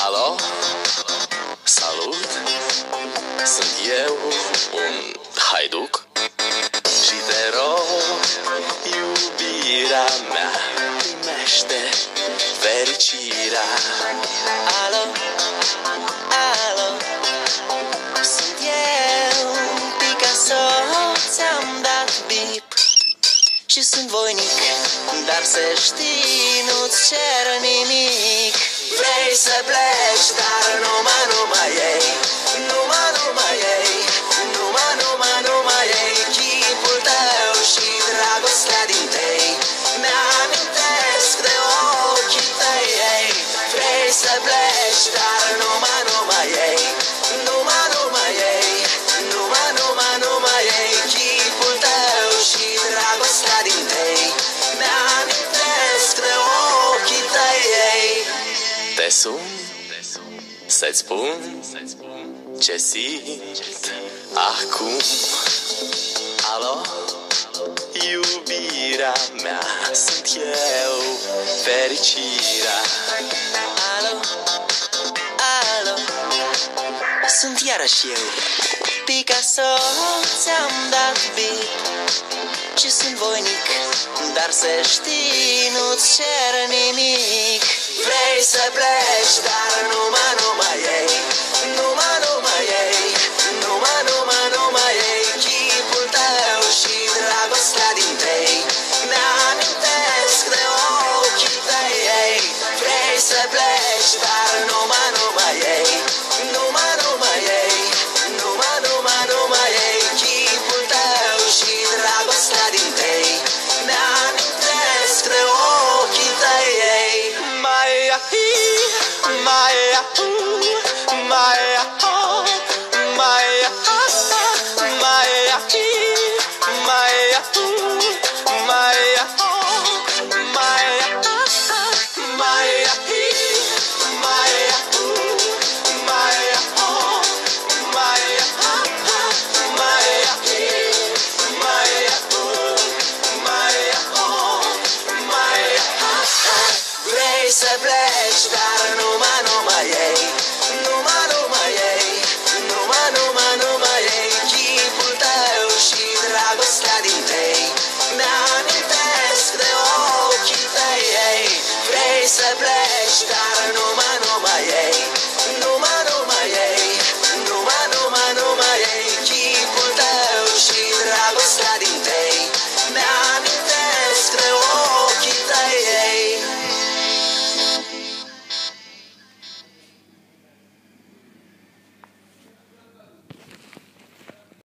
Alo? Salut! Sunt eu, un haiduc, și te rog, iubirea mea, primește fericirea. Alo? Alo? Sunt eu, Picasso, ți-am dat bip și sunt voinic, dar să știi, nu-ți cer nimic. Vrei să pleci, dar numai ei, numai ei, numai ei, chipul tău și dragostea din tei, mi-amintesc de ochii tăi, ei. Vrei să pleci, dar numai ei, numai ei, numai ei, chipul tău și dragostea din tei, mi-amintesc de ochii tăi, ei. Te sun să-ți spun ce simt acum. Alo? Iubirea mea, sunt eu, fericirea. Alo? Alo? Sunt iarăși eu, Picasso, ți-am dat bip și sunt voinic, dar să știi, nu-ți cer nimic. Vrei să pleci, dar numai ei, numai ei, numai ei, chipul tău și dragostea din tei, mi-amintesc de ochii tăi, ei. Vrei să pleci, dar numai ei, numai ei, numai ei, chipul tău și dragostea din tei, mi-amintesc de ochii tăi, ei. Vrei să pleci,